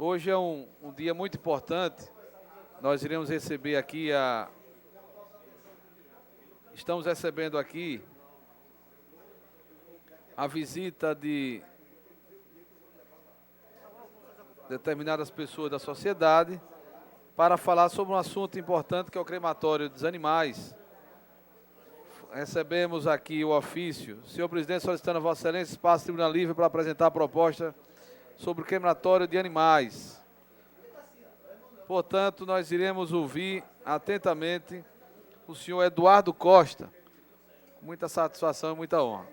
Hoje é um dia muito importante. Nós iremos receber aqui Estamos recebendo aqui a visita de determinadas pessoas da sociedade para falar sobre um assunto importante que é o crematório dos animais. Recebemos aqui o ofício. Senhor presidente, solicitando a Vossa Excelência espaço tribunal livre para apresentar a proposta sobre o crematório de animais. Portanto, nós iremos ouvir atentamente o senhor Eduardo Costa, com muita satisfação e muita honra.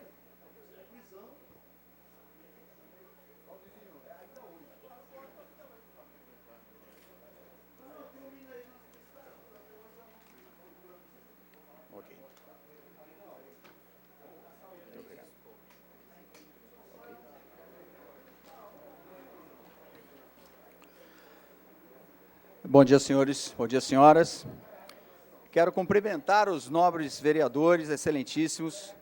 Bom dia, senhores. Bom dia, senhoras. Quero cumprimentar os nobres vereadores, excelentíssimos.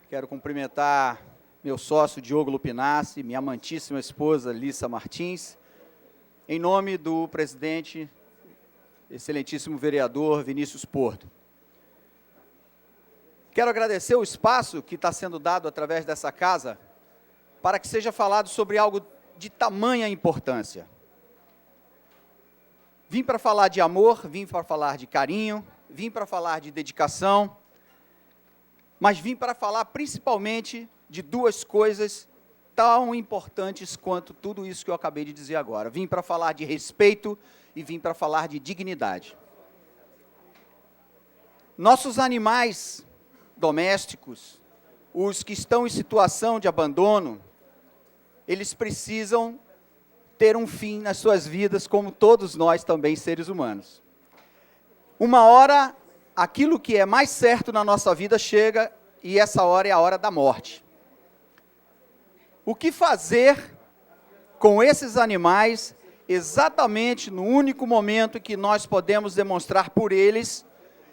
Quero cumprimentar meu sócio, Diogo Lupinassi, minha amantíssima esposa, Lissa Martins, em nome do presidente, excelentíssimo vereador Vinícius Porto. Quero agradecer o espaço que está sendo dado através dessa casa para que seja falado sobre algo de tamanha importância. Vim para falar de amor, vim para falar de carinho, vim para falar de dedicação, mas vim para falar principalmente de duas coisas tão importantes quanto tudo isso que eu acabei de dizer agora. Vim para falar de respeito e vim para falar de dignidade. Nossos animais domésticos, os que estão em situação de abandono, eles precisam ter um fim nas suas vidas, como todos nós também, seres humanos. Uma hora, aquilo que é mais certo na nossa vida chega, e essa hora é a hora da morte. O que fazer com esses animais, exatamente no único momento que nós podemos demonstrar por eles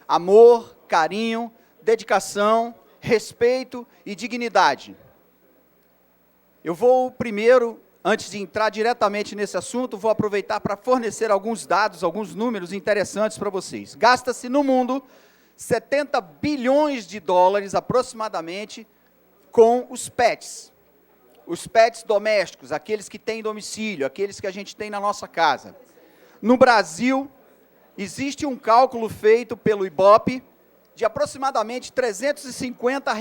amor, carinho, dedicação, respeito e dignidade? Eu vou primeiro, antes de entrar diretamente nesse assunto, vou aproveitar para fornecer alguns dados, alguns números interessantes para vocês. Gasta-se no mundo 70 bilhões de dólares, aproximadamente, com os pets domésticos, aqueles que têm domicílio, aqueles que a gente tem na nossa casa. No Brasil, existe um cálculo feito pelo IBOP de aproximadamente R$ 350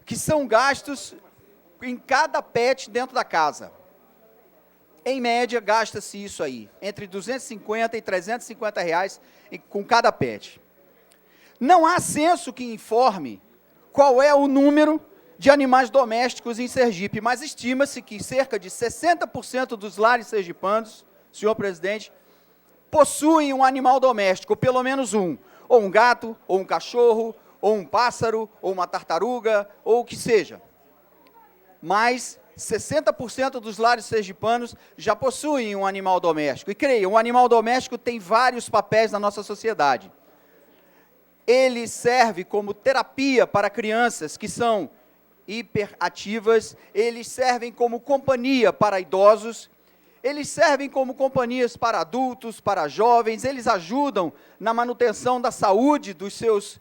que são gastos em cada pet dentro da casa. Em média, gasta-se isso aí, entre 250 e 350 reais com cada pet. Não há censo que informe qual é o número de animais domésticos em Sergipe, mas estima-se que cerca de 60% dos lares sergipanos, senhor presidente, possuem um animal doméstico, ou pelo menos um, ou um gato, ou um cachorro, ou um pássaro, ou uma tartaruga, ou o que seja. Mas 60% dos lares sergipanos já possuem um animal doméstico. E creio, um animal doméstico tem vários papéis na nossa sociedade. Ele serve como terapia para crianças que são hiperativas, eles servem como companhia para idosos, eles servem como companhias para adultos, para jovens, eles ajudam na manutenção da saúde dos seus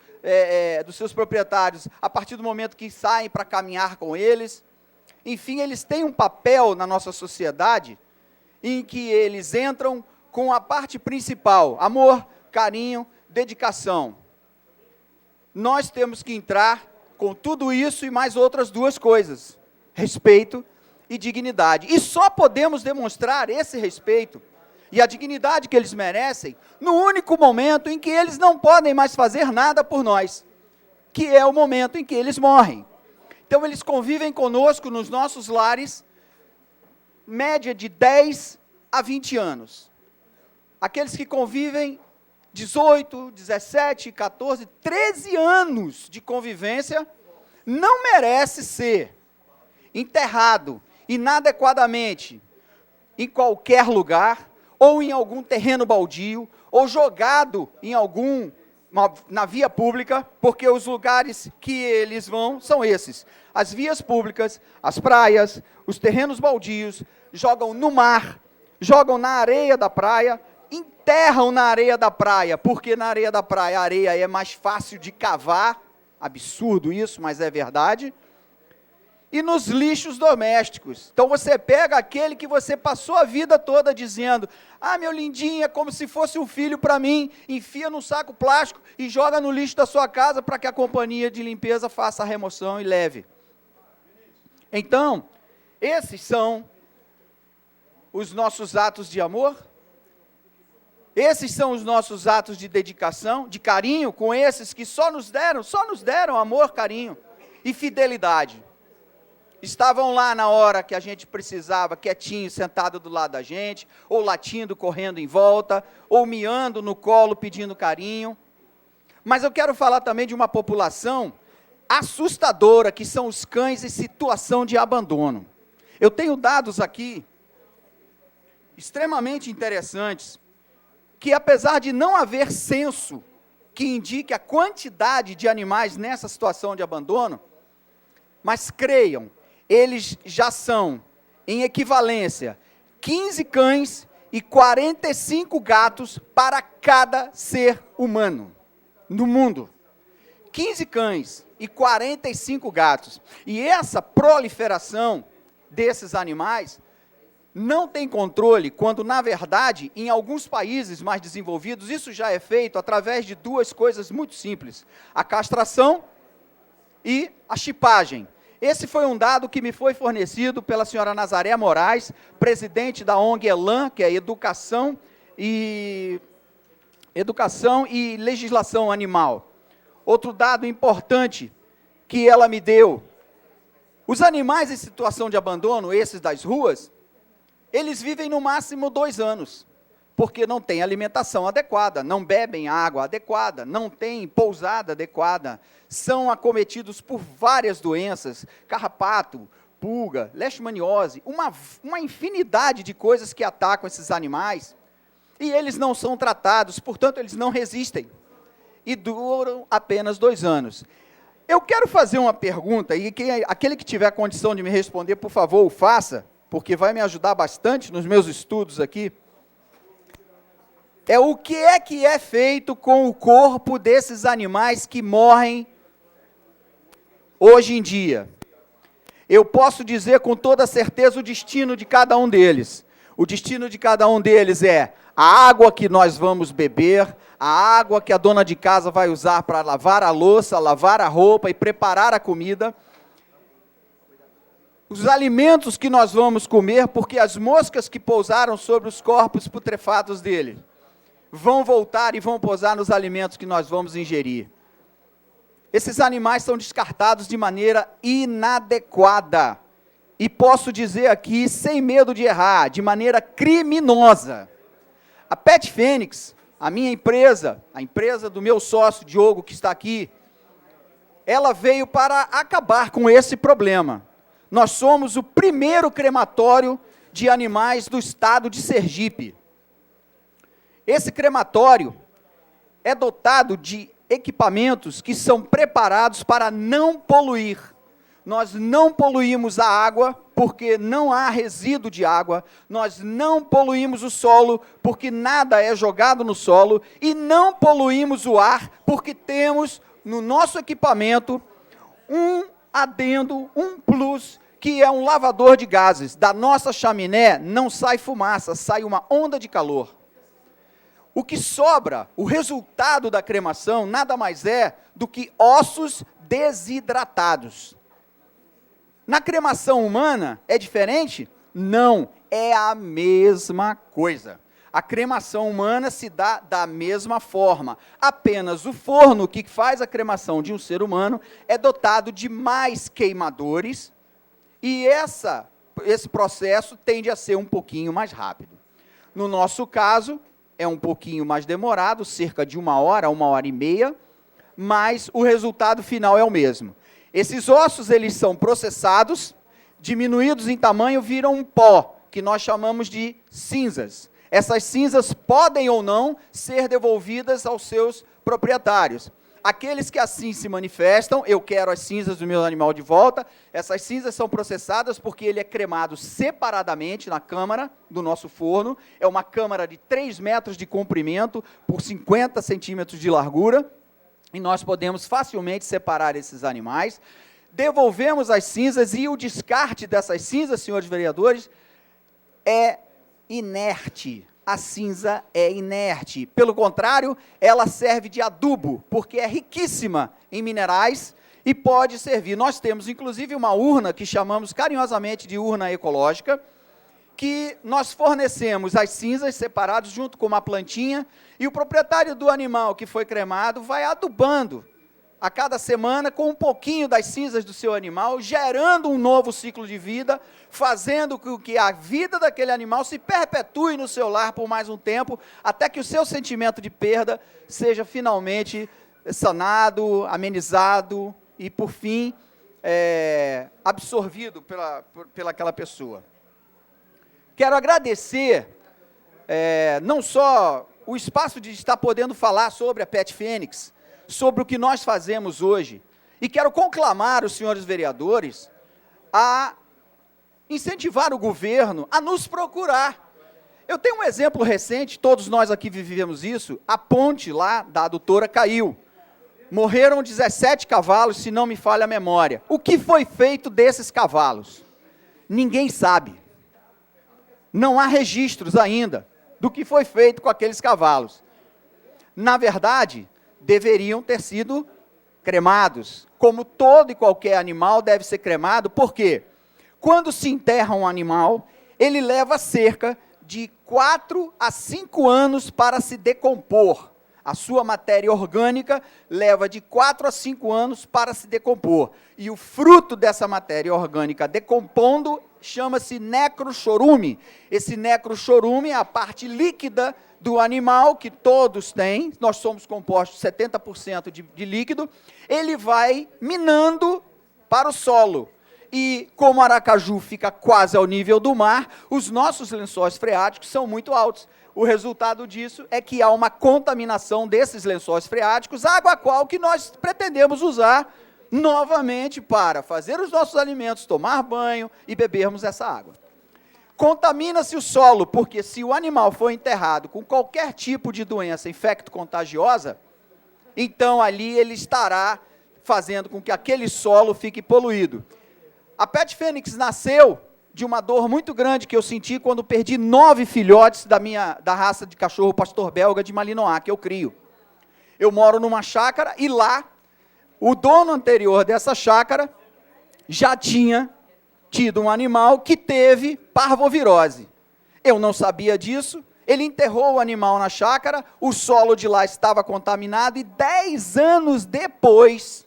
proprietários, a partir do momento que saem para caminhar com eles. Enfim, eles têm um papel na nossa sociedade em que eles entram com a parte principal, amor, carinho, dedicação. Nós temos que entrar com tudo isso e mais outras duas coisas, respeito e dignidade. E só podemos demonstrar esse respeito e a dignidade que eles merecem no único momento em que eles não podem mais fazer nada por nós, que é o momento em que eles morrem. Então, eles convivem conosco nos nossos lares, média de 10 a 20 anos. Aqueles que convivem 18, 17, 14, 13 anos de convivência, não merece ser enterrado inadequadamente em qualquer lugar, ou em algum terreno baldio, ou jogado em na via pública, porque os lugares que eles vão são esses: as vias públicas, as praias, os terrenos baldios, jogam no mar, jogam na areia da praia, enterram na areia da praia, porque na areia da praia a areia é mais fácil de cavar, absurdo isso, mas é verdade, e nos lixos domésticos. Então você pega aquele que você passou a vida toda dizendo, ah, meu lindinho, é como se fosse um filho para mim, enfia num saco plástico e joga no lixo da sua casa para que a companhia de limpeza faça a remoção e leve. Então, esses são os nossos atos de amor, esses são os nossos atos de dedicação, de carinho com esses que só nos deram amor, carinho e fidelidade. Estavam lá na hora que a gente precisava, quietinho, sentado do lado da gente, ou latindo, correndo em volta, ou miando no colo, pedindo carinho. Mas eu quero falar também de uma população assustadora, que são os cães em situação de abandono. Eu tenho dados aqui, extremamente interessantes, que apesar de não haver censo que indique a quantidade de animais nessa situação de abandono, mas creiam, eles já são, em equivalência, 15 cães e 45 gatos para cada ser humano no mundo. 15 cães e 45 gatos. E essa proliferação desses animais não tem controle, quando, na verdade, em alguns países mais desenvolvidos, isso já é feito através de duas coisas muito simples: a castração e a chipagem. Esse foi um dado que me foi fornecido pela senhora Nazaré Moraes, presidente da ONG ELAN, que é Educação e Legislação Animal. Outro dado importante que ela me deu: os animais em situação de abandono, esses das ruas, eles vivem no máximo 2 anos, porque não tem alimentação adequada, não bebem água adequada, não tem pousada adequada, são acometidos por várias doenças, carrapato, pulga, leishmaniose, uma infinidade de coisas que atacam esses animais, e eles não são tratados, portanto eles não resistem, e duram apenas 2 anos. Eu quero fazer uma pergunta, e aquele que tiver condição de me responder, por favor, o faça, porque vai me ajudar bastante nos meus estudos aqui. O que é feito com o corpo desses animais que morrem hoje em dia? Eu posso dizer com toda certeza o destino de cada um deles. O destino de cada um deles é a água que nós vamos beber, a água que a dona de casa vai usar para lavar a louça, lavar a roupa e preparar a comida, os alimentos que nós vamos comer, porque as moscas que pousaram sobre os corpos putrefatos dele vão voltar e vão pousar nos alimentos que nós vamos ingerir. Esses animais são descartados de maneira inadequada. E posso dizer aqui, sem medo de errar, de maneira criminosa. A Pet Fênix, a minha empresa, a empresa do meu sócio Diogo, que está aqui, ela veio para acabar com esse problema. Nós somos o primeiro crematório de animais do estado de Sergipe. Esse crematório é dotado de equipamentos que são preparados para não poluir. Nós não poluímos a água, porque não há resíduo de água. Nós não poluímos o solo, porque nada é jogado no solo. E não poluímos o ar, porque temos no nosso equipamento um adendo, um plus, que é um lavador de gases. Da nossa chaminé não sai fumaça, sai uma onda de calor. O que sobra, o resultado da cremação, nada mais é do que ossos desidratados. Na cremação humana, é diferente? Não, é a mesma coisa. A cremação humana se dá da mesma forma. Apenas o forno que faz a cremação de um ser humano é dotado de mais queimadores, e esse processo tende a ser um pouquinho mais rápido. No nosso caso, é um pouquinho mais demorado, cerca de 1 hora, 1h30, mas o resultado final é o mesmo. Esses ossos, eles são processados, diminuídos em tamanho, viram um pó, que nós chamamos de cinzas. Essas cinzas podem ou não ser devolvidas aos seus proprietários. Aqueles que assim se manifestam, eu quero as cinzas do meu animal de volta, essas cinzas são processadas porque ele é cremado separadamente na câmara do nosso forno, é uma câmara de 3 metros de comprimento por 50 centímetros de largura, e nós podemos facilmente separar esses animais, devolvemos as cinzas, e o descarte dessas cinzas, senhores vereadores, é inerte. A cinza é inerte. Pelo contrário, ela serve de adubo, porque é riquíssima em minerais e pode servir. Nós temos, inclusive, uma urna que chamamos carinhosamente de urna ecológica, que nós fornecemos as cinzas separadas junto com uma plantinha, e o proprietário do animal que foi cremado vai adubando a cada semana com um pouquinho das cinzas do seu animal, gerando um novo ciclo de vida, fazendo com que a vida daquele animal se perpetue no seu lar por mais um tempo, até que o seu sentimento de perda seja finalmente sanado, amenizado e, por fim, absorvido pelaquela pessoa. Quero agradecer, não só o espaço de estar podendo falar sobre a Pet Fênix, sobre o que nós fazemos hoje, e quero conclamar os senhores vereadores a incentivar o governo a nos procurar. Eu tenho um exemplo recente, todos nós aqui vivemos isso, a ponte lá da adutora caiu, morreram 17 cavalos, se não me falha a memória. O que foi feito desses cavalos? Ninguém sabe, não há registros ainda do que foi feito com aqueles cavalos. Na verdade, deveriam ter sido cremados, como todo e qualquer animal deve ser cremado. Por quê? Quando se enterra um animal, ele leva cerca de 4 a 5 anos para se decompor. A sua matéria orgânica leva de 4 a 5 anos para se decompor. E o fruto dessa matéria orgânica decompondo chama-se necrochorume. Esse necrochorume é a parte líquida do animal, que todos têm, nós somos compostos 70% de líquido, ele vai minando para o solo. E como Aracaju fica quase ao nível do mar, os nossos lençóis freáticos são muito altos. O resultado disso é que há uma contaminação desses lençóis freáticos, água a qual que nós pretendemos usar novamente para fazer os nossos alimentos, tomar banho e bebermos essa água. Contamina-se o solo, porque se o animal for enterrado com qualquer tipo de doença infecto-contagiosa, então ali ele estará fazendo com que aquele solo fique poluído. A Pet Fênix nasceu de uma dor muito grande que eu senti quando perdi 9 filhotes da raça de cachorro pastor belga de Malinois, que eu crio. Eu moro numa chácara e lá, o dono anterior dessa chácara já tinha tido um animal que teve parvovirose. Eu não sabia disso, ele enterrou o animal na chácara, o solo de lá estava contaminado, e 10 anos depois,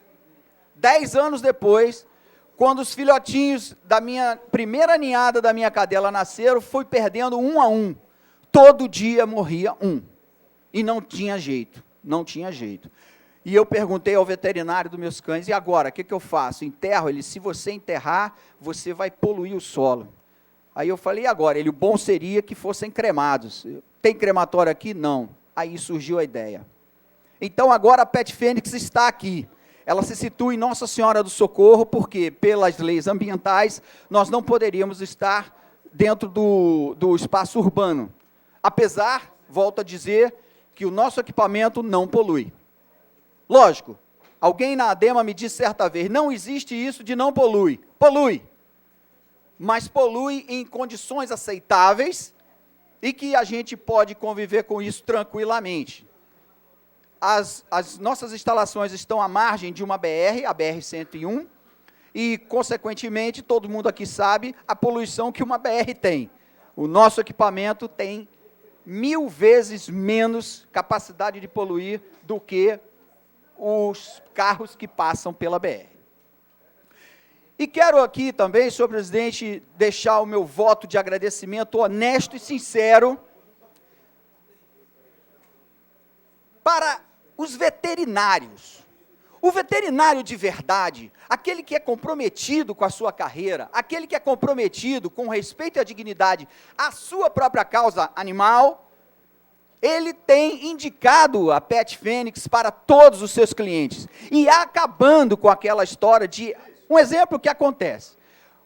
quando os filhotinhos da minha primeira ninhada da minha cadela nasceram, fui perdendo um a um. Todo dia morria um. E não tinha jeito, não tinha jeito. E eu perguntei ao veterinário dos meus cães, e agora, o que eu faço? Enterro? Ele, se você enterrar, você vai poluir o solo. Aí eu falei, e agora? Ele, o bom seria que fossem cremados. Tem crematório aqui? Não. Aí surgiu a ideia. Então agora a Pet Fênix está aqui. Ela se situa em Nossa Senhora do Socorro, porque pelas leis ambientais, nós não poderíamos estar dentro do espaço urbano. Apesar, volto a dizer, que o nosso equipamento não polui. Lógico, alguém na ADEMA me disse certa vez, não existe isso de não polui. Polui, mas polui em condições aceitáveis e que a gente pode conviver com isso tranquilamente. As nossas instalações estão à margem de uma BR, a BR-101, e, consequentemente, todo mundo aqui sabe a poluição que uma BR tem. O nosso equipamento tem 1000 vezes menos capacidade de poluir do que os carros que passam pela BR. E quero aqui também, senhor presidente, deixar o meu voto de agradecimento honesto e sincero para os veterinários. O veterinário de verdade, aquele que é comprometido com a sua carreira, aquele que é comprometido com respeito e a dignidade à sua própria causa animal, ele tem indicado a Pet Fênix para todos os seus clientes. E acabando com aquela história de... Um exemplo que acontece.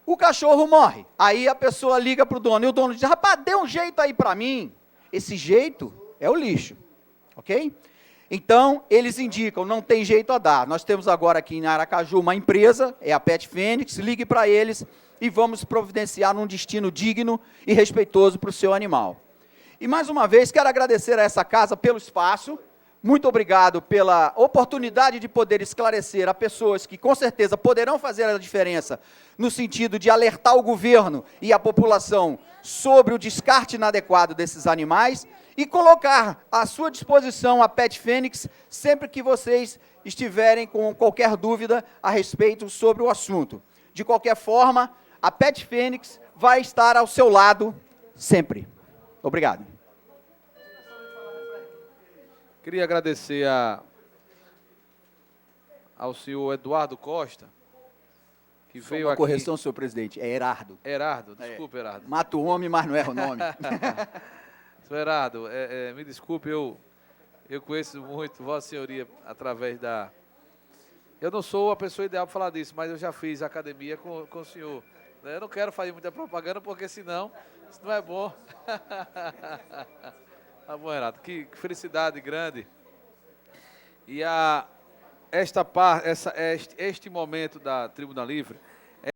O cachorro morre. Aí a pessoa liga para o dono. E o dono diz, rapaz, dê um jeito aí para mim. Esse jeito é o lixo. Ok? Então, eles indicam, não tem jeito a dar. Nós temos agora aqui em Aracaju uma empresa, é a Pet Fênix, ligue para eles e vamos providenciar um destino digno e respeitoso para o seu animal. E mais uma vez, quero agradecer a essa casa pelo espaço, muito obrigado pela oportunidade de poder esclarecer a pessoas que com certeza poderão fazer a diferença no sentido de alertar o governo e a população sobre o descarte inadequado desses animais e colocar à sua disposição a Pet Fênix sempre que vocês estiverem com qualquer dúvida a respeito sobre o assunto. De qualquer forma, a Pet Fênix vai estar ao seu lado sempre. Obrigado. Queria agradecer ao senhor Eduardo Costa, que Só veio uma aqui... correção, senhor presidente, é Erardo. Erardo, desculpe, Erardo. Mata o homem, mas não erra o nome. Senhor Erardo, me desculpe, eu conheço muito Vossa Senhoria através da... Eu não sou a pessoa ideal para falar disso, mas eu já fiz academia com o senhor. Eu não quero fazer muita propaganda, porque senão isso não é bom. Tá bom, Renato, que felicidade grande. E este momento da Tribuna Livre